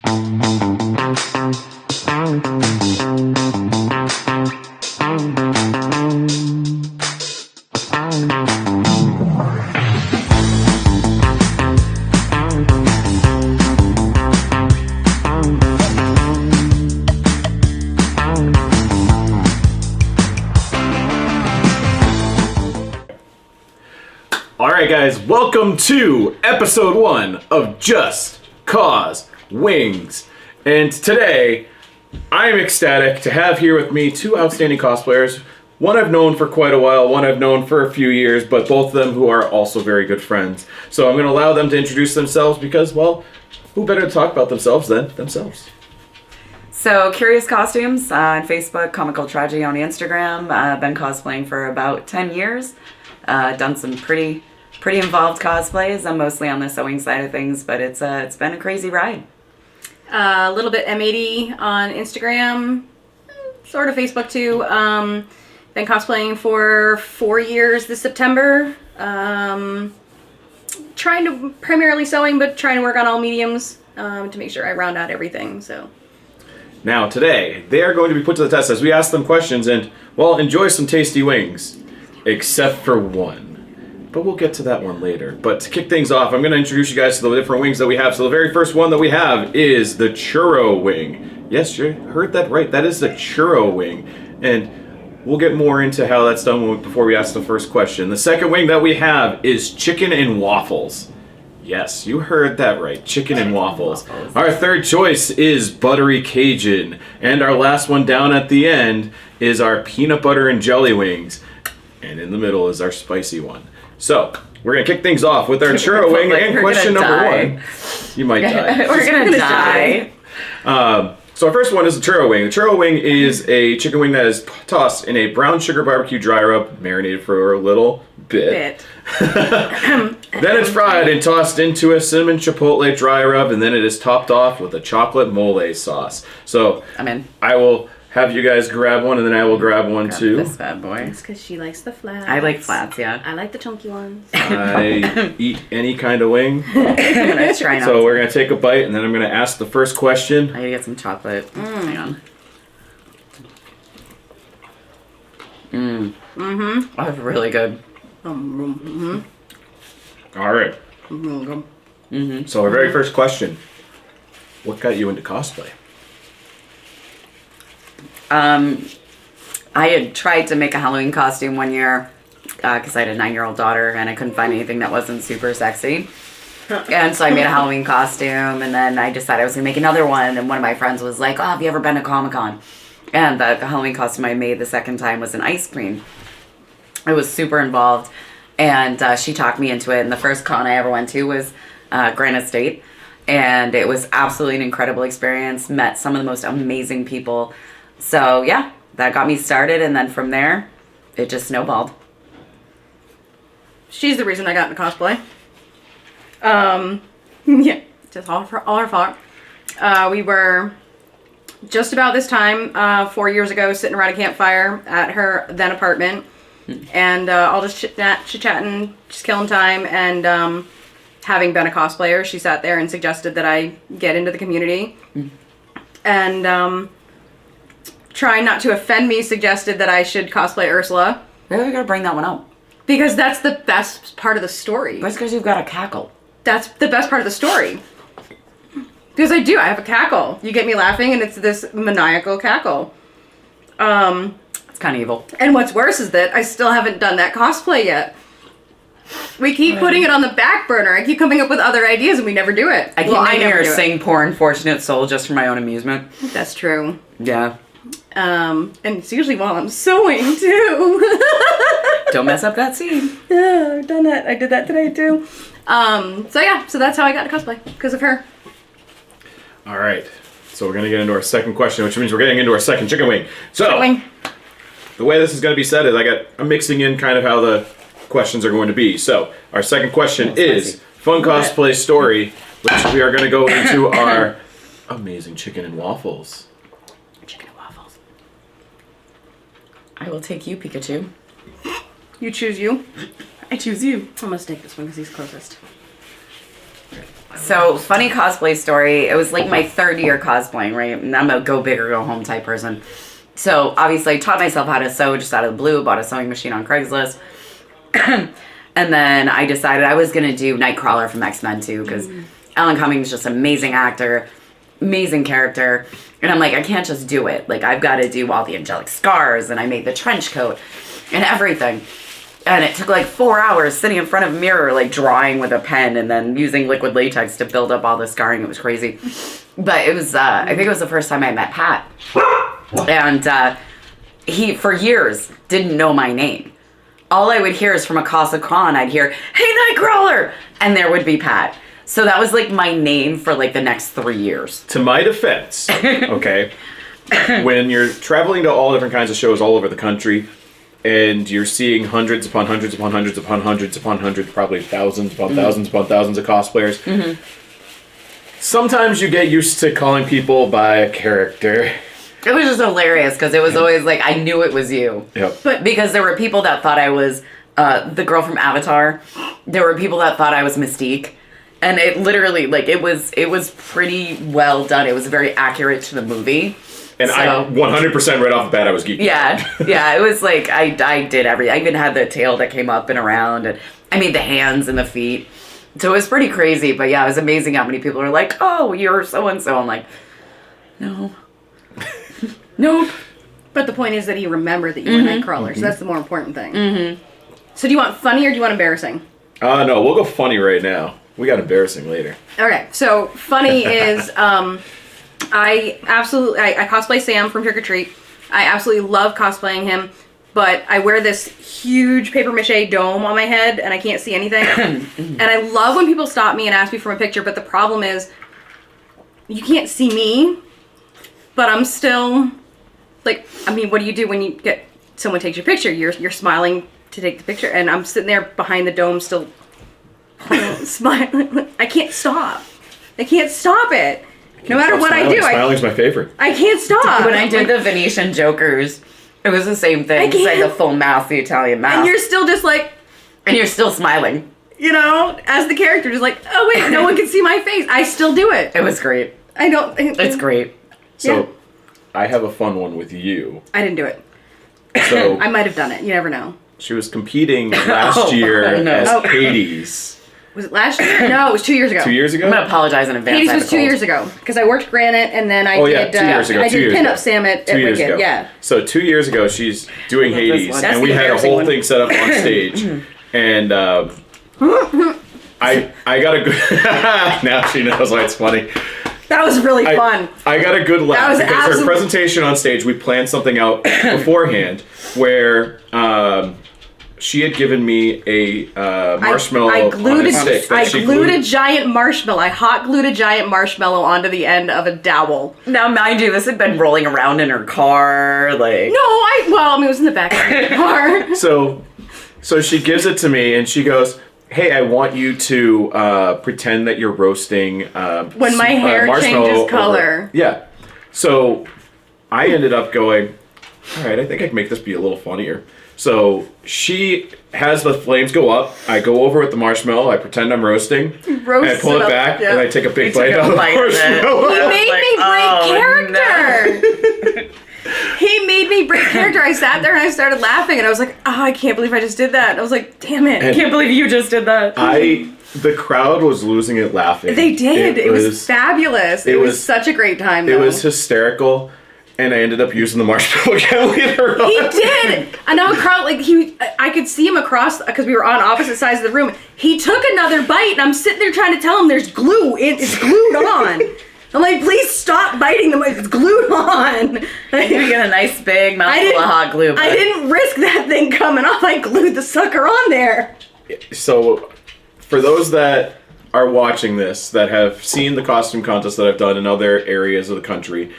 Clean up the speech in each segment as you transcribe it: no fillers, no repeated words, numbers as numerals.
Alright guys, welcome to episode 1 of Just Cos Wings. And today, I am ecstatic to have here with me two outstanding cosplayers. One I've known for quite a while, one I've known for a few years, but both of them who are also very good friends. So I'm going to allow them to introduce themselves because, well, who better to talk about themselves than themselves? So, Curious Costumes on Facebook, Comical Tragedie on Instagram. I've been cosplaying for about 10 years. Done some pretty involved cosplays. I'm mostly on the sewing side of things, but it's been a crazy ride. A little bit M80 on Instagram, sort of Facebook too. Been cosplaying for 4 years this September. Trying to primarily sewing, but trying to work on all mediums to make sure I round out everything. So. Now today, they are going to be put to the test as we ask them questions and, well, enjoy some tasty wings. Except for one. But we'll get to that one later. But to kick things off, I'm going to introduce you guys to the different wings that we have. So the very first one that we have is the Churro wing. Yes, you heard that right. That is the Churro wing. And we'll get more into how that's done before we ask the first question. The second wing that we have is Chicken and Waffles. Yes, you heard that right. Chicken and waffles. Our third choice is Buttery Cajun. And our last one down at the end is our Peanut Butter and Jelly wings. And in the middle is our spicy one. So, we're going to kick things off with our Churro wing and question number 1. You might die. We're going to die. So our first one is the Churro wing. The Churro wing is a chicken wing that is tossed in a brown sugar barbecue dry rub, marinated for a little bit. Then it's fried and tossed into a cinnamon chipotle dry rub, and then it is topped off with a chocolate mole sauce. So, I'm in. I will have you guys grab one, and then I will grab one too. This bad boy. That's because she likes the flats. I like flats, yeah. I like the chunky ones. I eat any kind of wing. I'm gonna try not So to. we're gonna take a bite, and then I'm gonna ask the first question. I gotta get some chocolate. Hang on. That's really good. All right. So our very first question: what got you into cosplay? I had tried to make a Halloween costume one year because I had a 9-year-old daughter and I couldn't find anything that wasn't super sexy. And so I made a Halloween costume, and then I decided I was going to make another one, and one of my friends was like, "Oh, have you ever been to Comic-Con?" And the Halloween costume I made the second time was an ice cream. I was super involved, and she talked me into it, and the first con I ever went to was Granite State, and it was absolutely an incredible experience. Met some of the most amazing people. So yeah, that got me started, and then from there, it just snowballed. She's the reason I got into cosplay. Yeah, just all her fault. We were just about this time 4 years ago sitting around a campfire at her then apartment, and all just chit-chatting, just killing time, and having been a cosplayer, she sat there and suggested that I get into the community. And trying not to offend me, suggested that I should cosplay Ursula. Really, we gotta bring that one out. Because that's the best part of the story. That's because you've got a cackle. That's the best part of the story. Because I do. I have a cackle. You get me laughing, and it's this maniacal cackle. It's kind of evil. And what's worse is that I still haven't done that cosplay yet. We keep putting it on the back burner. I keep coming up with other ideas, and we never do it. I keep making her sing "Poor Unfortunate Soul" just for my own amusement. That's true. Yeah. And it's usually while I'm sewing, too. Don't mess up that scene. Yeah, I've done that. I did that today, too. So yeah, so that's how I got to cosplay, because of her. All right. So we're going to get into our second question, which means we're getting into our second chicken wing. So, the way this is going to be said is I'm mixing in kind of how the questions are going to be. So, our second question is fun cosplay story, which we are going to go into our amazing chicken and waffles. Chicken and waffles. I will take you, Pikachu. You choose you. I choose you. I'm going to take this one because he's closest. So, funny cosplay story. It was like my third year cosplaying, right? And I'm a go big or go home type person. So, obviously, I taught myself how to sew just out of the blue, bought a sewing machine on Craigslist. And then I decided I was going to do Nightcrawler from X-Men 2 because Alan Cummings is just an amazing actor, amazing character. And I'm like, I can't just do it. Like, I've got to do all the angelic scars, and I made the trench coat and everything. And it took like 4 hours sitting in front of a mirror, like drawing with a pen and then using liquid latex to build up all the scarring. It was crazy. But it was, I think it was the first time I met Pat. And he, for years, didn't know my name. All I would hear is from across the con, I'd hear, "Hey, Nightcrawler!" And there would be Pat. So that was like my name for like the next 3 years. To my defense, okay, when you're traveling to all different kinds of shows all over the country, and you're seeing hundreds upon hundreds upon hundreds upon hundreds upon hundreds, probably thousands upon thousands upon thousands of cosplayers, sometimes you get used to calling people by a character. It was just hilarious because it was always like, I knew it was you. Yep. But because there were people that thought I was the girl from Avatar. There were people that thought I was Mystique. And it literally, like, it was pretty well done. It was very accurate to the movie. And so, I 100% right off the bat, I was geeking. Yeah. It was like, I did everything. I even had the tail that came up and around. And I made the hands and the feet. So it was pretty crazy. But yeah, it was amazing how many people were like, "Oh, you're so-and-so." I'm like, no. Nope. But the point is that he remembered that you were Nightcrawler, so that's the more important thing. So do you want funny or do you want embarrassing? No, we'll go funny right now. We got embarrassing later. Okay, so funny is I cosplay Sam from Trick or Treat. I absolutely love cosplaying him, but I wear this huge paper mache dome on my head and I can't see anything. And I love when people stop me and ask me for a picture, but the problem is you can't see me, but I'm still like, I mean, what do you do when you get someone takes your picture? You're smiling to take the picture, and I'm sitting there behind the dome still smiling. I can't stop. I can't stop it. No matter what I do. Smiling's my favorite. I can't stop. When I did the Venetian Jokers, it was the same thing. It's like the full mouth, the Italian mouth. And you're still just like... And you're still smiling. You know, as the character, just like, oh wait, no one can see my face. I still do it. It was great. I don't... It's great. So, I have a fun one with you. I didn't do it. So I might have done it. You never know. She was competing last year as Hades. Was it last year? No, it was 2 years ago. 2 years ago? I'm going to apologize in advance. Hades was 2 years ago. Because I worked Granite and then I did... 2 years ago. I did Pin-Up Sam at Wicked. Yeah. So 2 years ago, she's doing Hades. That's And we had a whole thing set up on stage. And I got a good... Now she knows why it's funny. That was really fun. I got a good laugh was because her presentation on stage, we planned something out beforehand where she had given me a marshmallow I glued on a stick. I glued a giant marshmallow. I hot glued a giant marshmallow onto the end of a dowel. Now, mind you, this had been rolling around in her car, like... No, it was in the back of the car. So she gives it to me and she goes, "Hey, I want you to pretend that you're roasting when my hair changes color." Yeah. So I ended up going, all right, I think I can make this be a little funnier. So she has the flames go up. I go over with the marshmallow. I pretend I'm roasting. And I pull it back and I take a big bite out of the marshmallow. He made me break character. He made me break character. I sat there and I started laughing and I was like, oh, I can't believe I just did that. And I was like, damn it. I can't believe you just did that. The crowd was losing it laughing. They did. It was fabulous. It was such a great time, though. It was hysterical. And I ended up using the marshmallow again later on. He did! And now a crowd, like, I could see him across, because we were on opposite sides of the room. He took another bite, and I'm sitting there trying to tell him there's glue. It's glued on. I'm like, please stop biting them. It's glued on. You get a nice big mouthful of hot glue. I didn't risk that thing coming off. I glued the sucker on there. So, for those that are watching this, that have seen the costume contest that I've done in other areas of the country,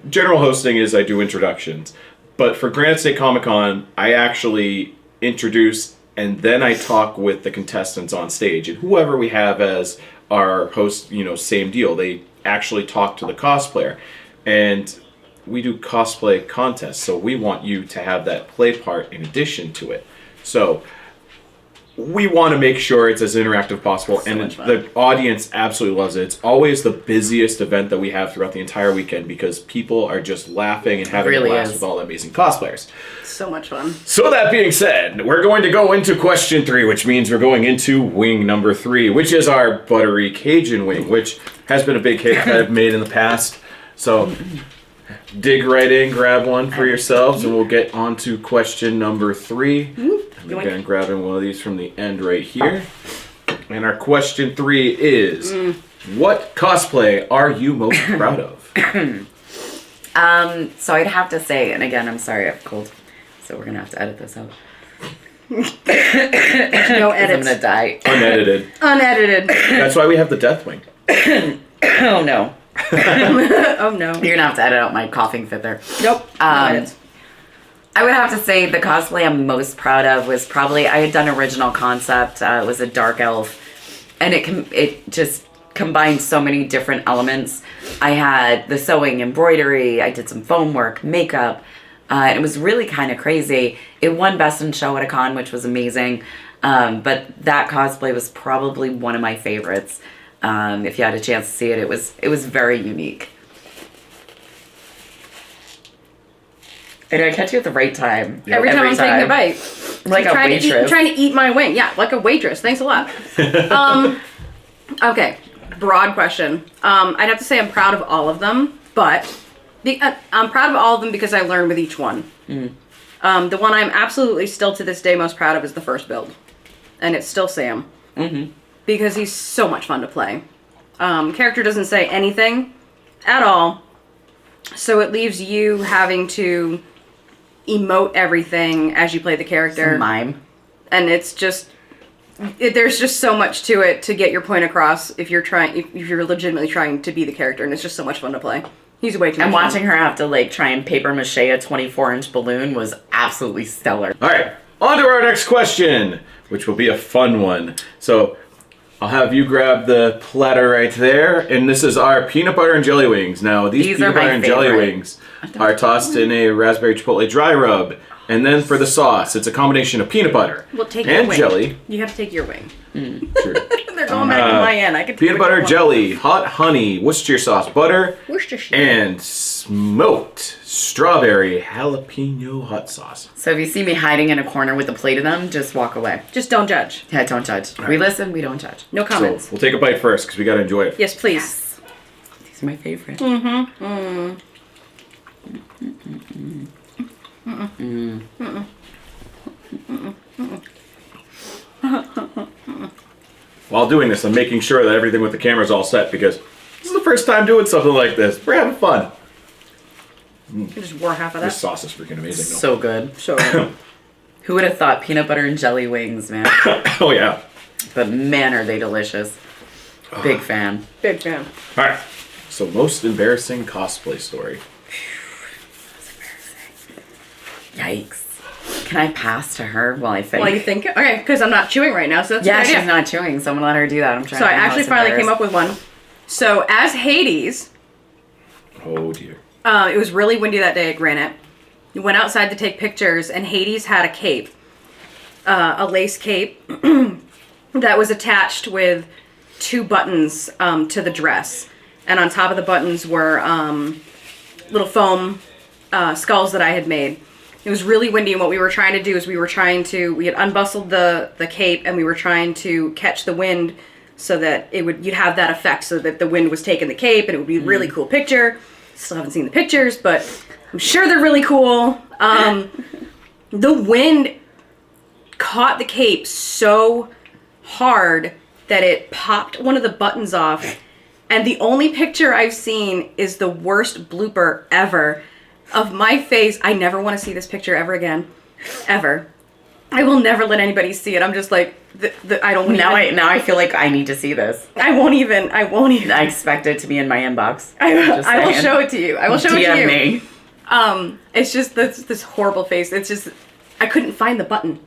general hosting is I do introductions. But for Granite State Comic Con, I actually introduce and then I talk with the contestants on stage. And whoever we have as our host, same deal. They actually talk to the cosplayer. And we do cosplay contests, so we want you to have that play part in addition to it. So we want to make sure it's as interactive as possible, So and much fun. the audience absolutely loves it. It's always the busiest event that we have throughout the entire weekend because people are just laughing and having really a blast is. with all the amazing cosplayers. So much fun. So that being said, we're going to go into question 3, which means we're going into wing number 3, which is our Buttery Cajun wing, which has been a big hit that I've made in the past. So dig right in, grab one for yourselves, and we'll get on to question number 3. And again, grabbing one of these from the end right here. And our question 3 is, what cosplay are you most proud of? So I'd have to say, and again, I'm sorry, I have a cold, so we're gonna have to edit this out. No 'Cause I'm edits. gonna die. Unedited. Unedited. That's why we have the death wing. Oh no. Oh no. You're gonna have to edit out my coughing fit there. Nope. No edits. I would have to say the cosplay I'm most proud of was probably, I had done original concept. It was a dark elf, and it just combined so many different elements. I had the sewing, embroidery, I did some foam work, makeup, and it was really kind of crazy. It won Best in Show at a con, which was amazing. But that cosplay was probably one of my favorites. If you had a chance to see it, it was very unique. Did I catch you at the right time? Every time I'm taking a bite. Like a waitress. Trying to eat my wing. Yeah, like a waitress. Thanks a lot. Okay, broad question. I'd have to say I'm proud of all of them, but I'm proud of all of them because I learned with each one. The one I'm absolutely still to this day most proud of is the first build. And it's still Sam. Because he's so much fun to play. Character doesn't say anything at all, so it leaves you having to emote everything as you play the character. Mime. And it's just there's just so much to it to get your point across if you're legitimately trying to be the character, and it's just so much fun to play. He's way too much And fun. watching her have to like try and paper mache a 24-inch balloon was absolutely stellar. All right, on to our next question, which will be a fun one. So I'll have you grab the platter right there, and this is our peanut butter and jelly wings. Now, these These peanut are my butter and jelly favorite. wings are tossed in a raspberry chipotle dry rub, and then for the sauce, it's a combination of peanut butter Well, take your and wing. jelly. You have to take your wing. Sure. They're going back to my end. I could Peanut butter, jelly, hot honey, Worcestershire sauce, butter, Worcestershire. and smoked strawberry jalapeno hot sauce. So if you see me hiding in a corner with a plate of them, just walk away. Just don't judge. Yeah, don't judge. We listen, we don't judge. No comments. So we'll take a bite first because we got to enjoy it. Yes, please. These are my favorite. While doing this, I'm making sure that everything with the camera is all set because this is the first time doing something like this. We're having fun. I just wore half of This that. sauce is freaking amazing. So good. So good. Who would have thought peanut butter and jelly wings, man? Oh, yeah. But man, are they delicious. Big fan. Big fan. All right. So, most embarrassing cosplay story. Yikes. Can I pass to her while I think? Well, you think? Okay, because I'm not chewing right now, so that's yeah, a good she's idea. not chewing. Someone let her do that. I'm trying So to I actually finally came up with one. So as Hades, Oh, dear. it was really windy that day at Granite. We went outside to take pictures, and Hades had a cape, a lace cape that was attached with 2 buttons to the dress, and on top of the buttons were little foam skulls that I had made. It was really windy, and what we were trying to do is we had unbustled the cape, and we were trying to catch the wind so that you'd have that effect, so that the wind was taking the cape, and it would be a really cool picture. Still haven't seen the pictures, but I'm sure they're really cool. The wind caught the cape so hard that it popped one of the buttons off, and the only picture I've seen is the worst blooper ever of my face. I never want to see this picture ever again. Ever. I will never let anybody see it. I'm just like, I don't Now even. I feel like I need to see this. I won't even. I expect it to be in my inbox. I will saying. show it to you. I will show it to DM you. me. It's just this horrible face. It's just, I couldn't find the button.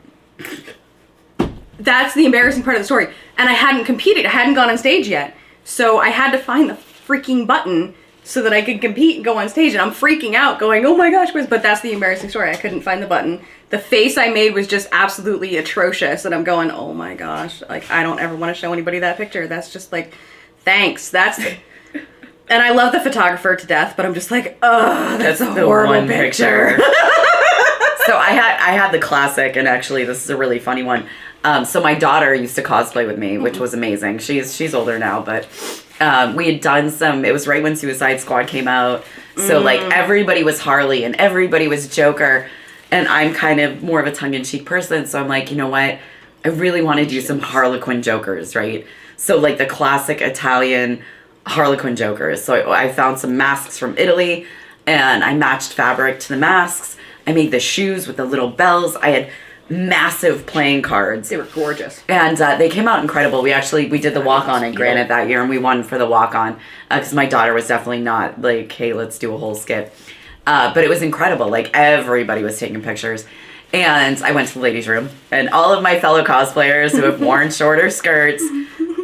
That's the embarrassing part of the story. And I hadn't competed. I hadn't gone on stage yet. So I had to find the freaking button so that I could compete and go on stage. And I'm freaking out going, oh my gosh, but that's the embarrassing story. I couldn't find the button. The face I made was just absolutely atrocious. And I'm going, oh my gosh, like, I don't ever want to show anybody that picture. That's just like, thanks. And I love the photographer to death, but I'm just like, oh, that's a horrible picture. So I had the classic, and actually this is a really funny one. So my daughter used to cosplay with me, which was amazing. She's older now, but we had done some, it was right when Suicide Squad came out. So like everybody was Harley and everybody was Joker. And I'm kind of more of a tongue-in-cheek person. So I'm like, you know what? I really want to do some Harlequin Jokers, right? So like the classic Italian Harlequin Jokers. So I found some masks from Italy and I matched fabric to the masks. I made the shoes with the little bells. I had massive playing cards. They were gorgeous. And they came out incredible. We did the walk-on in Granite that year and we won for the walk-on because my daughter was definitely not like, hey, let's do a whole skit. But it was incredible. Like everybody was taking pictures. And I went to the ladies' room and all of my fellow cosplayers who have worn shorter skirts,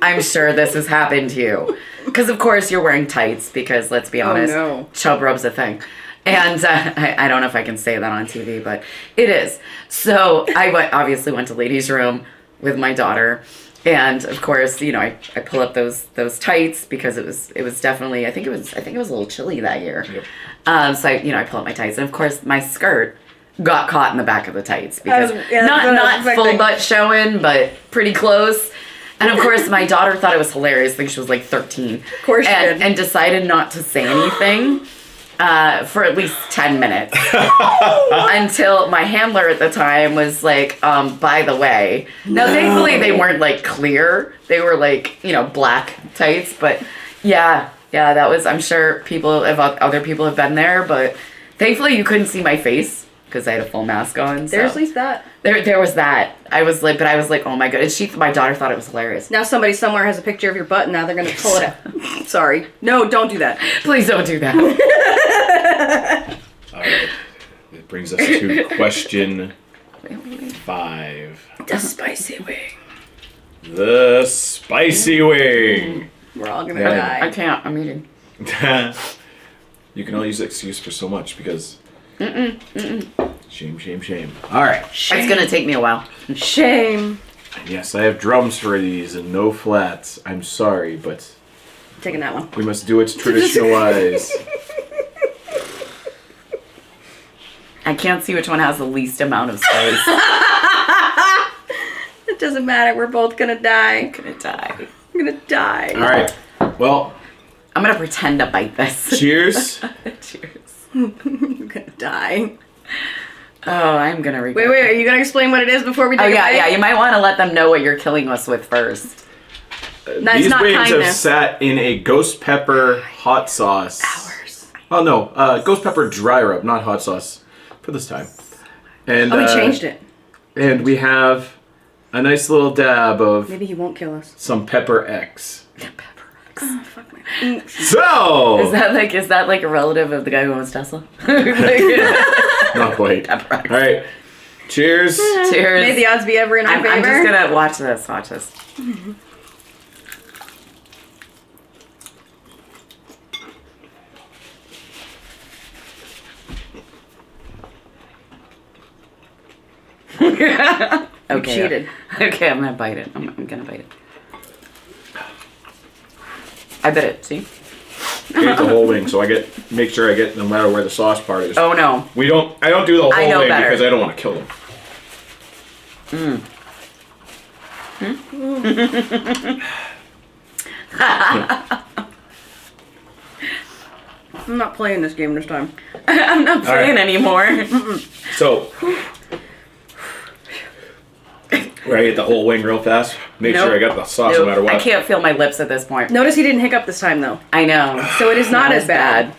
I'm sure this has happened to you. Because of course you're wearing tights because let's be honest, chub rub's a thing. And I don't know if I can say that on TV, but it is. So I obviously went to ladies' room with my daughter. And of course, you know, I pull up those tights because it was definitely, I think it was a little chilly that year. Yep. So I pull up my tights and of course my skirt got caught in the back of the tights because not full butt showing, but pretty close. And of course my daughter thought it was hilarious. I think she was like 13. Of course she did. And decided not to say anything. For at least 10 minutes until my handler at the time was like, by the way. Now, thankfully, they weren't like clear. They were like, black tights. But yeah, that was, I'm sure other people have been there. But thankfully, you couldn't see my face because I had a full mask on. So. There's at least that. There was that. I was like, oh my goodness. My daughter thought it was hilarious. Now somebody somewhere has a picture of your butt and now they're going to pull it up. Sorry. No, don't do that. Please don't do that. All right. It brings us to question 5. The spicy wing. The spicy wing. We're all going to die. I can't. I'm eating. You can only use the excuse for so much because... Shame. All right. It's going to take me a while. Shame. Yes, I have drums for these and no flats. I'm sorry, but... Taking that one. We must do it traditional wise. I can't see which one has the least amount of space. It doesn't matter. We're both going to die. I'm going to die. All right. Well... I'm going to pretend to bite this. Cheers. Cheers. I'm going to die. Oh, I'm going to regret Wait, are you going to explain what it is before we take a bite? Yeah. You might want to let them know what you're killing us with first. These wings have sat in a ghost pepper hot sauce. Hours. Oh, no. Ghost pepper dry rub, not hot sauce for this time. And we changed it. And we have a nice little dab of... Maybe he won't kill us. Some Pepper X. Pepper X. Oh, fuck my... So... Is that like a relative of the guy who owns Tesla? Not quite. Pepper X. All right. Cheers. Cheers. May the odds be ever in our favor. I'm just going to watch this. Mm-hmm. Okay. Cheated. Okay, I'm gonna bite it. I'm gonna bite it. I bit it. See? I ate the whole wing, so make sure I get no matter where the sauce part is. Oh no. I don't do the whole wing better. because I don't want to kill them. I'm not playing this game this time. I'm not playing anymore. So, where I get the whole wing real fast. Make sure I got the sauce no matter what. I can't feel my lips at this point. Notice he didn't hiccup this time, though. I know. So it is not as bad.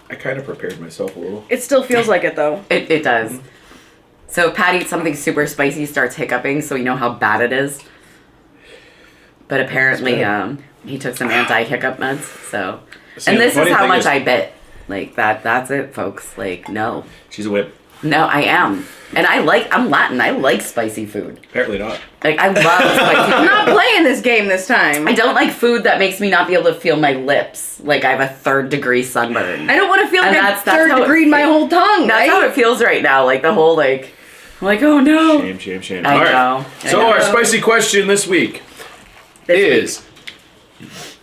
I kind of prepared myself a little. It still feels like it, though. It does. So if Pat eats something super spicy, starts hiccuping, so we know how bad it is. But apparently, he took some anti-hiccup meds, so... See, and this is how much I bit. Like, that's it, folks. Like, no. She's a whip. No, I am. And I'm Latin. I like spicy food. Apparently not. Like, I love spicy I'm food. not playing this game this time. I don't like food that makes me not be able to feel my lips. Like I have a 3rd-degree sunburn. I don't want to feel like And I that's third how it degree my whole tongue. That's right? how it feels right now. Like the whole like, I'm like, oh no. Shame. I All right. know. So our spicy question this week is: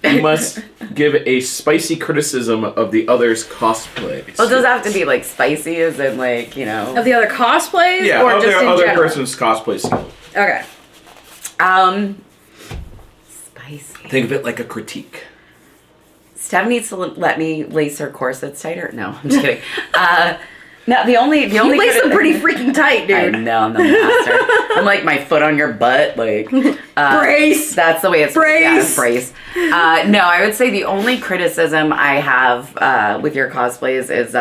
you must give a spicy criticism of the other's cosplay. Well, does it have to be like spicy as in like, you know? Of the other cosplays, Yeah, or of just their in other general? person's cosplay skill. Okay. Spicy. Think of it like a critique. Steph needs to let me lace her corsets tighter. No, I'm just kidding. No, the only You lace them pretty freaking tight, I dude. know, I'm the master. I'm like my foot on your butt, like Brace. That's the way it's Brace. Yeah, brace. No, I would say the only criticism I have with your cosplays is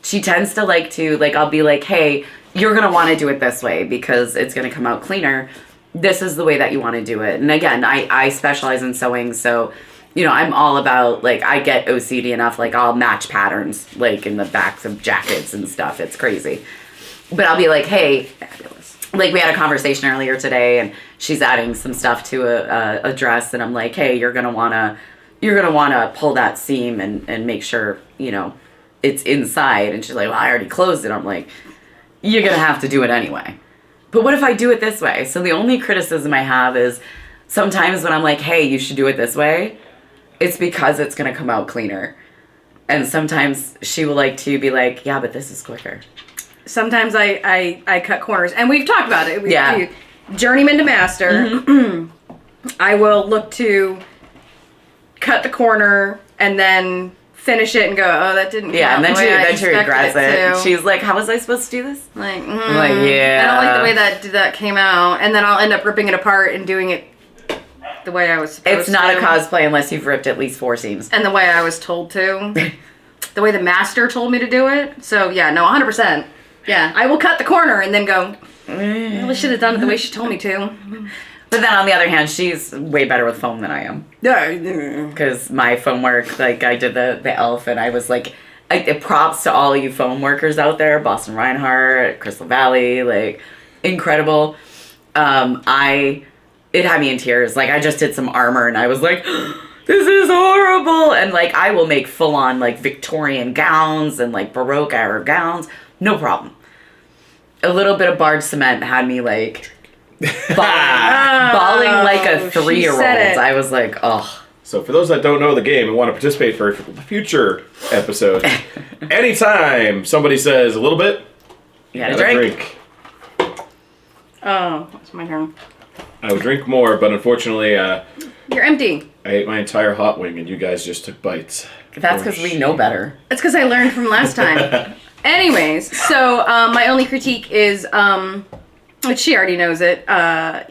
she tends to like to I'll be like, hey, you're gonna want to do it this way because it's gonna come out cleaner. This is the way that you want to do it. And again, I specialize in sewing, so you know, I'm all about, like, I get OCD enough, like, I'll match patterns, like, in the backs of jackets and stuff. It's crazy. But I'll be like, hey, fabulous. Like, we had a conversation earlier today, and she's adding some stuff to a dress, and I'm like, hey, you're gonna wanna pull that seam and make sure, you know, it's inside. And she's like, well, I already closed it. I'm like, you're gonna have to do it anyway. But what if I do it this way? So the only criticism I have is sometimes when I'm like, hey, you should do it this way, it's because it's going to come out cleaner. And sometimes she will like to be like, yeah, but this is quicker. Sometimes I cut corners. And we've talked about it. Yeah. Journeyman to master. Mm-hmm. I will look to cut the corner and then finish it and go, oh, that didn't Yeah, and come out then the way I she regrets expected it. to. She's like, how was I supposed to do this? Like, I'm like, yeah. I don't like the way that came out. And then I'll end up ripping it apart and doing it the way I was supposed to. It's not a cosplay unless you've ripped at least 4 seams. And the way I was told to. The way the master told me to do it. So, yeah, no, 100%. Yeah, I will cut the corner and then go, well, I should have done it the way she told me to. But then on the other hand, she's way better with foam than I am. Yeah. Because my foam work, like I did the elf and I was like, props to all you foam workers out there, Boston Reinhardt, Crystal Valley, like incredible. It had me in tears. Like I just did some armor and I was like, this is horrible. And like I will make full on like Victorian gowns and like Baroque era gowns. No problem. A little bit of barge cement had me like bawling like a 3-year-old. I was like, oh. So for those that don't know the game and want to participate for future episodes, anytime somebody says a little bit, You got a drink? Oh, it's my turn. I would drink more, but unfortunately, You're empty. I ate my entire hot wing and you guys just took bites. That's because we know better. That's because I learned from last time. Anyways, so my only critique is, which she already knows it,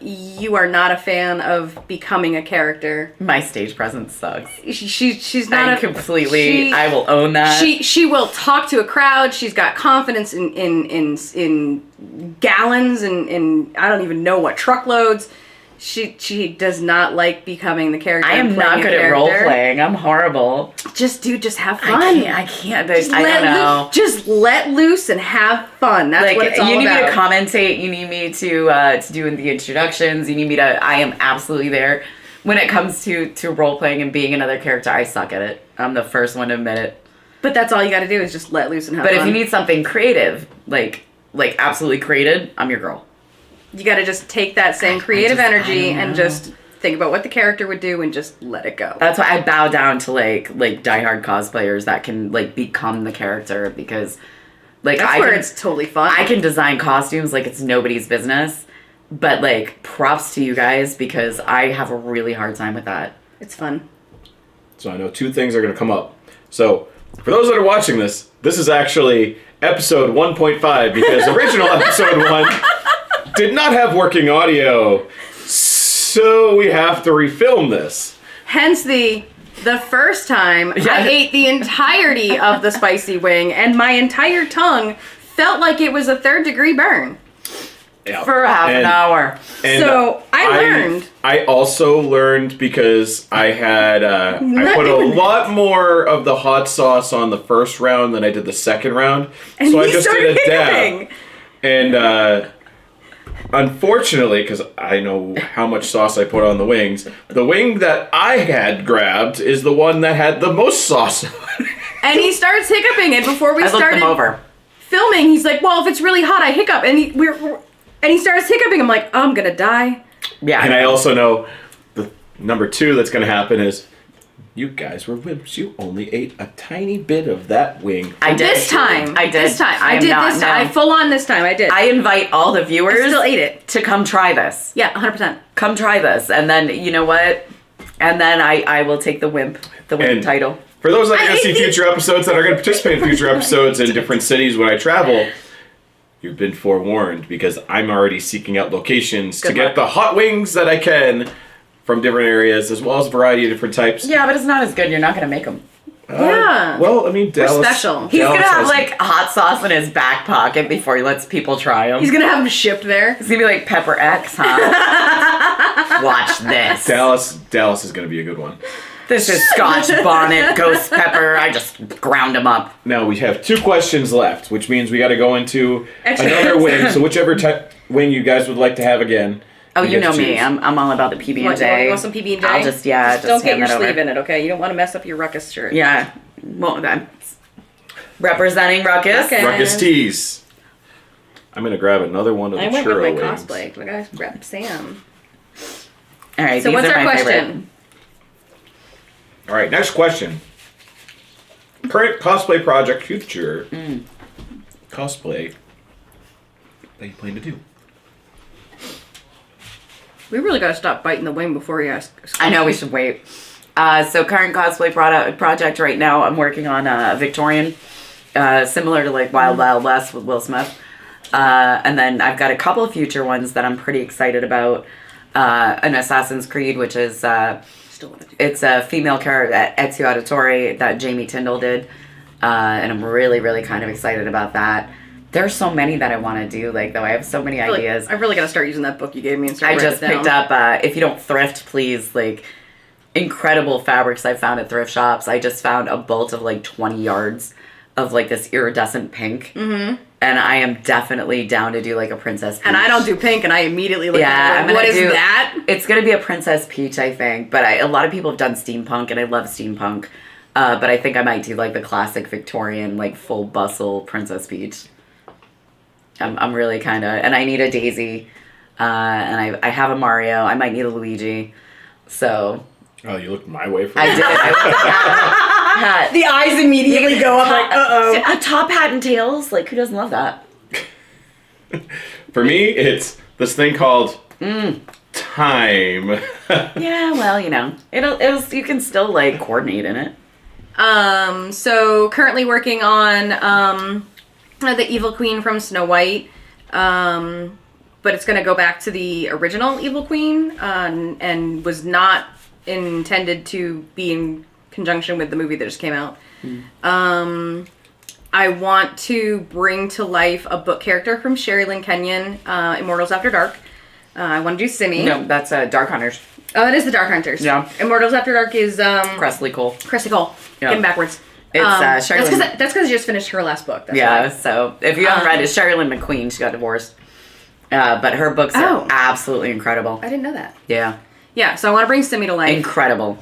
you are not a fan of becoming a character. My stage presence sucks. She's not I will own that. She will talk to a crowd. She's got confidence in gallons and I don't even know what truckloads. She does not like becoming the character. I am not good at role playing. I'm horrible. Just have fun. I can't. I don't know. Just let loose and have fun. That's Like, what it's all you need about. me to commentate. You need me to do the introductions. You need me to. I am absolutely there. When it comes to role playing and being another character, I suck at it. I'm the first one to admit it. But that's all you got to do is just let loose and have But fun. if you need something creative, like absolutely created, I'm your girl. You got to just take that same creative I energy don't and know. just think about what the character would do and just let it go. That's why I bow down to like diehard cosplayers that can like become the character because like That's where it's totally fun. I can design costumes like it's nobody's business, but like props to you guys because I have a really hard time with that. It's fun. So I know 2 things are going to come up. So for those that are watching this is actually episode 1.5 because original episode 1 did not have working audio. So we have to refilm this. Hence the first time I ate the entirety of the spicy wing and my entire tongue felt like it was a 3rd-degree burn. Yeah. For half an hour. And So, I learned. I also learned because I had I put a lot more of the hot sauce on the first round than I did the second round. And so I he just started did a dab. hiccuping. And unfortunately, because I know how much sauce I put on the wings, the wing that I had grabbed is the one that had the most sauce on it. And he starts hiccuping, and before we I looked started them over. filming, he's like, "Well, if it's really hot, I hiccup." And he starts hiccuping. I'm like, "I'm gonna die." Yeah. And I also know the number 2 that's going to happen is you guys were wimps. You only ate a tiny bit of that wing. I did. This time. I did. This time. I I am did not, this time. no. I full on this time. I did. I invite all the viewers I still ate it. to come try this. Yeah, 100%. Come try this. And then, you know what? And then I will take the wimp And title. For those that are I going to see hate future episodes that are going to participate in future episodes in different cities when I travel, you've been forewarned because I'm already seeking out locations to Good get luck. the hot wings that I can from different areas as well as a variety of different types. Yeah, but it's not as good. You're not going to make them. Yeah. Well, I mean, Dallas. special. He's Dallas going to have, has- like, hot sauce in his back pocket before he lets people try them. He's gonna have him shipped there. It's going to be like Pepper X, huh? Watch this. Dallas is going to be a good one. This is Scotch bonnet, ghost pepper. I just ground them up. Now we have 2 questions left, which means we got to go into Extra. another wing. So whichever wing you guys would like to have again. Oh, you you get know to me. choose. I'm all about the PB&J. You want some PB&J? I'll just don't hand get your that over. sleeve in it, okay? You don't want to mess up your ruckus shirt. Yeah. Well, I'm representing Ruckus. Okay. Ruckus Tees. I'm going to grab another one of the I went churro with my wings. cosplay. I gotta grab Sam. All right. So these what's are our my question? favorite. All right, next question. Current cosplay project, future cosplay that you plan to do? We really gotta stop biting the wing before you ask. I know we should wait. So current cosplay project right now, I'm working on a Victorian, similar to like Wild Wild West with Will Smith. And then I've got a couple of future ones that I'm pretty excited about. An Assassin's Creed, which is Still wanna do. it's a female character at Ezio Auditore that Jamie Tyndall did. And I'm really, really kind of excited about that. There's so many that I want to do, like, though I have so many ideas. I really gotta start using that book you gave me and start I writing just it down. picked up, if you don't thrift, please, like, incredible fabrics I found at thrift shops. I just found a bolt of, like, 20 yards of, like, this iridescent pink. Mm-hmm. And I am definitely down to do, like, a Princess Peach. And I don't do pink, and I immediately look Yeah, at I'm it. What gonna is do- that? It's going to be a Princess Peach, I think. But a lot of people have done steampunk, and I love steampunk. But I think I might do, like, the classic Victorian, like, full bustle Princess Peach. I'm really kind of... And I need a Daisy. And I have a Mario. I might need a Luigi. So... Oh, you looked my way for I that. did. I hat. The eyes immediately go up like, uh-oh. A top hat and tails? Like, who doesn't love that? For me, it's this thing called time. Yeah, well, you know. It'll you can still, like, coordinate in it. So currently working on the Evil Queen from Snow White, but it's gonna go back to the original Evil Queen, and was not intended to be in conjunction with the movie that just came out. I want to bring to life a book character from Sherry Lynn Kenyon, Immortals After Dark. I want to do Simi. No, that's Dark Hunters. Oh, it is the Dark Hunters. Yeah. Immortals After Dark is Presley Cole. Chrissy Cole. Yeah. Getting backwards. It's Sherry Lynn. That's because she just finished her last book. That's Yeah, why. so if you haven't read it, Sherry Lynn McQueen, she got divorced. But her books are Oh. absolutely incredible. I didn't know that. Yeah. Yeah, so I want to bring Simi to life. Incredible.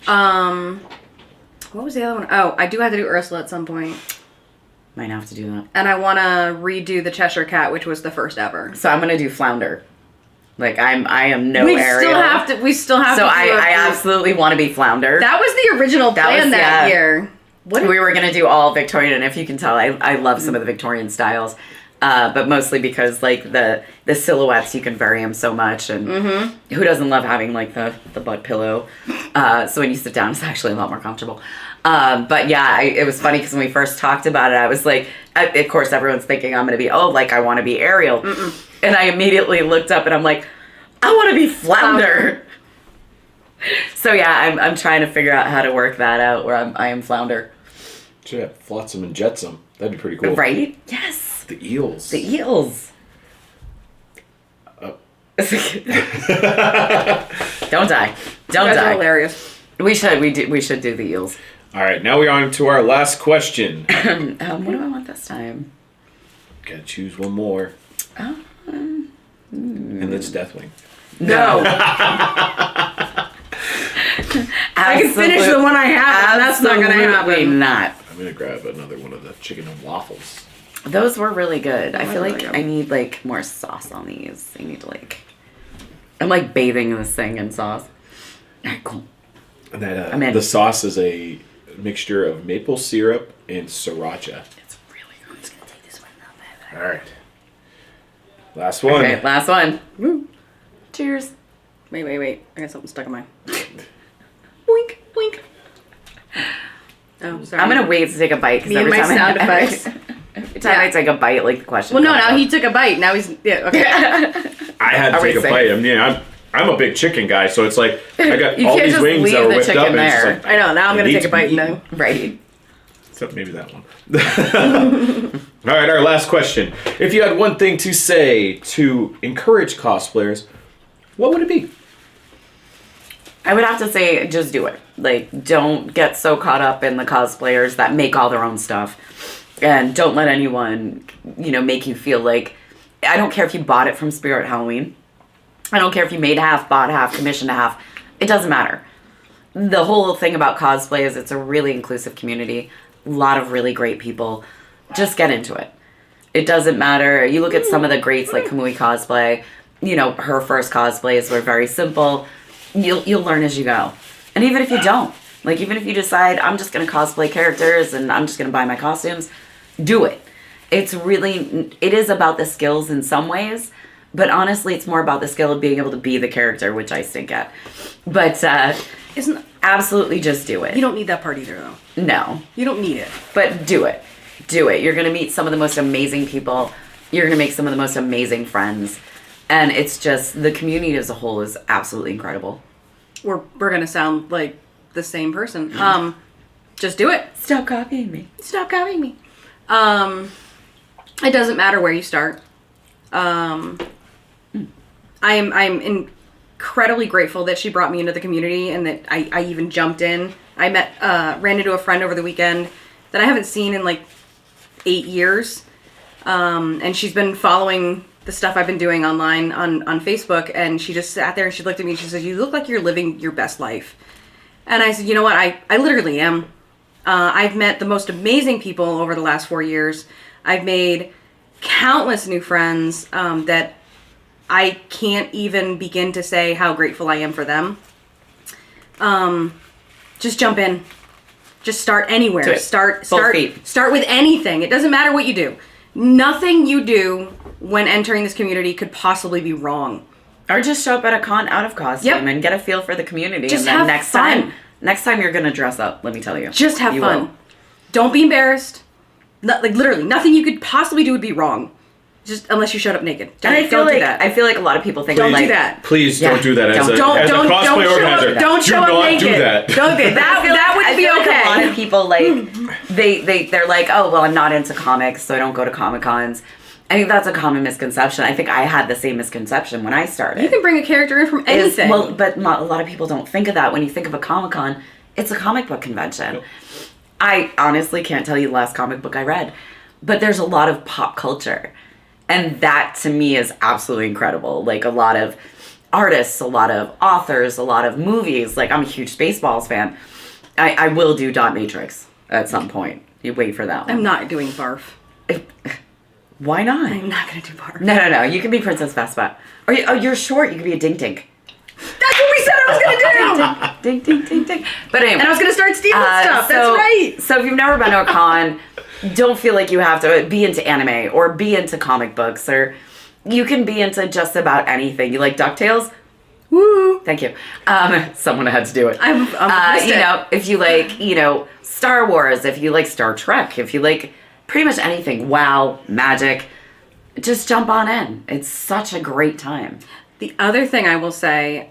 What was the other one? Oh, I do have to do Ursula at some point. Might have to do that. And I want to redo the Cheshire Cat, which was the first ever. So I'm gonna do Flounder. Like I am no We Ariel. still have to. So do I absolutely want to be Flounder. That was the original plan was- that yeah. year. What? We were gonna do all Victorian, and if you can tell, I love some of the Victorian styles, but mostly because like the silhouettes, you can vary them so much, and who doesn't love having like the butt pillow? So when you sit down, it's actually a lot more comfortable. But yeah, it was funny because when we first talked about it, I was like, of course, everyone's thinking I'm gonna be I want to be Ariel, and I immediately looked up and I'm like, I want to be Flounder. So yeah, I'm trying to figure out how to work that out where I am Flounder. Yeah, Flotsam and Jetsam. That'd be pretty cool. Right? Yes. The eels. The eels. Don't die. Don't You guys are die. hilarious. We should do the eels. All right, now we're on to our last question. What do I want this time? Gotta choose one more. And it's Deathwing. No. I can finish the one I have, and that's not going to Absolutely happen. not. I'm gonna grab another one of the chicken and waffles. Those were really good. I feel really like good. I need like more sauce on these. I need to like. I'm like bathing this thing in sauce. All right, cool. And that I'm in. the sauce is a mixture of maple syrup and sriracha. It's really good. I'm just gonna take this one a All right. Last one. Okay, last one. Woo. Cheers. Wait. I got something stuck in my... Wink. Oh, sorry. I'm gonna wait to take a bite because Me and every my time sound effects. every time I take a bite, like the question. Well, no, comes now up. he took a bite. Now he's... Yeah, okay. I had to Are we take a safe? bite. I mean, I'm a big chicken guy, so it's like I got You all can't these just wings leave that are the whipped up, chicken and it's just there. like I know. Now I'm it going to needs take a bite be now. Right. Except maybe that one. All right, our last question. If you had one thing to say to encourage cosplayers, what would it be? I would have to say, just do it. Like, don't get so caught up in the cosplayers that make all their own stuff. And don't let anyone, make you feel like... I don't care if you bought it from Spirit Halloween. I don't care if you made half, bought half, commissioned half. It doesn't matter. The whole thing about cosplay is it's a really inclusive community. A lot of really great people. Just get into it. It doesn't matter. You look at some of the greats like Kamui Cosplay. Her first cosplays were very simple. You'll learn as you go. And even if you don't, like even if you decide I'm just gonna cosplay characters and I'm just gonna buy my costumes, do it. It is about the skills in some ways, but honestly it's more about the skill of being able to be the character, which I stink at. But absolutely just do it. You don't need that part either, though. No. You don't need it. But do it. Do it. You're gonna meet some of the most amazing people. You're gonna make some of the most amazing friends. And it's just, the community as a whole is absolutely incredible. We're going to sound like the same person. Just do it. Stop copying me. Stop copying me. It doesn't matter where you start. I'm incredibly grateful that she brought me into the community and that I even jumped in. I ran into a friend over the weekend that I haven't seen in like 8 years. And she's been following the stuff I've been doing online on Facebook, and she just sat there and she looked at me and she said, "You look like you're living your best life." And I said, "You know what? I literally am. I've met the most amazing people over the last 4 years. I've made countless new friends that I can't even begin to say how grateful I am for them. Just jump in. Just start anywhere. Do it. Start Both feet. Start with anything. It doesn't matter what you do. Nothing you do when entering this community could possibly be wrong. Or just show up at a con out of costume Yep. and get a feel for the community. Just and then have fun. Next time you're gonna dress up, let me tell you. Just have You fun. will. Don't be embarrassed. Like literally, nothing you could possibly do would be wrong. Just unless you showed up naked. And I feel don't like do that. I feel like a lot of people think Don't like do that. Please Yeah. don't do that as Don't- a Don't cosplay show organizer. up. Don't show do up not naked. do that. Don't do that. I feel That like- would I be feel like okay. a lot of people like they're like, oh well, I'm not into comics, so I don't go to Comic Cons. I think that's a common misconception. I think I had the same misconception when I started. You can bring a character in from Is- anything. But a lot of people don't think of that. When you think of a Comic Con, it's a comic book convention. Yep. I honestly can't tell you the last comic book I read, but there's a lot of pop culture. And that to me is absolutely incredible. Like a lot of artists, a lot of authors, a lot of movies. Like I'm a huge Spaceballs fan. I will do Dot Matrix at some point. You wait for that one. I'm not doing barf. Why not? I'm not gonna do barf. No. You can be Princess Vespa. Or you're short. You can be a Dink Dink. That's what we said I was gonna do. Dink Dink Dink Dink. But anyway. And I was gonna start stealing stuff. That's right. So if you've never been to a con, don't feel like you have to be into anime or be into comic books, or you can be into just about anything. You like DuckTales? Woo. Thank you. Someone had to do it. I'm If you like, Star Wars, if you like Star Trek, if you like pretty much anything, WoW, Magic, just jump on in. It's such a great time. The other thing I will say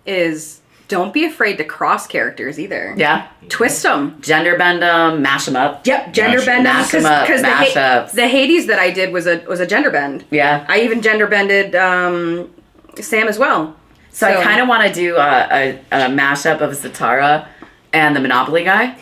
is don't be afraid to cross characters either. Yeah. Twist them. Gender bend them, mash them up. Yep, gender bend them. Mash 'em up, mashups. The Hades that I did was a gender bend. Yeah. I even gender bended Sam as well. So I kind of want to do a mashup of Zatara and the Monopoly guy.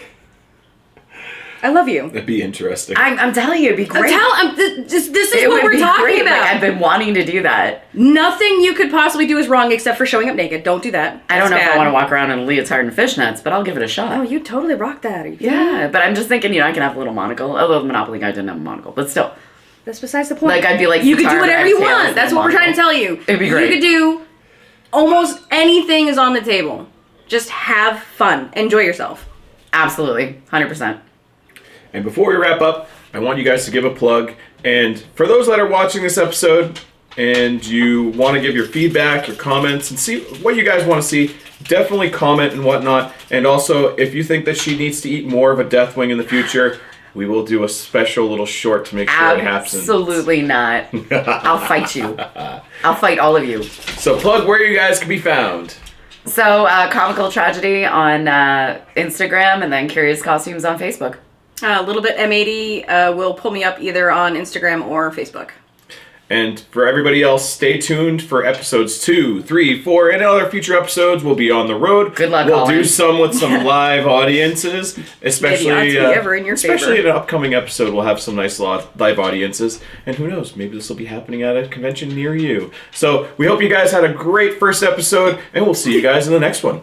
I love you. That'd be interesting. I'm telling you, it'd be great. This is what we're talking about. Like, I've been wanting to do that. Nothing you could possibly do is wrong except for showing up naked. Don't do that. I don't know That's if I bad. want to walk around in a leotard and fishnets, but I'll give it a shot. Oh, you totally rock that. Are you kidding Yeah, me? but I'm just thinking, I can have a little monocle. Although the Monopoly guy didn't have a monocle, but still. That's besides the point. Like, I'd be like, you could Zatara, do whatever but you I'd say I was want. That's the what we're trying to monocle. tell you. It'd be great. You could do almost anything is on the table. Just have fun. Enjoy yourself. Absolutely. 100%. And before we wrap up, I want you guys to give a plug. And for those that are watching this episode and you want to give your feedback, your comments, and see what you guys want to see, definitely comment and whatnot. And also, if you think that she needs to eat more of a Deathwing in the future, we will do a special little short to make sure it happens. Absolutely not. I'll fight you. I'll fight all of you. So plug where you guys can be found. So, Comical Tragedy on Instagram, and then Curious Costumes on Facebook. A little bit M80 will pull me up either on Instagram or Facebook. And for everybody else, stay tuned for episodes 2, 3, 4, and other future episodes. We'll be on the road. Good luck, We'll Colin. do some with some live audiences, especially Maybe odds be ever in your especially favor. in an upcoming episode. We'll have some nice live audiences, and who knows, maybe this will be happening at a convention near you. So we hope you guys had a great first episode, and we'll see you guys in the next one.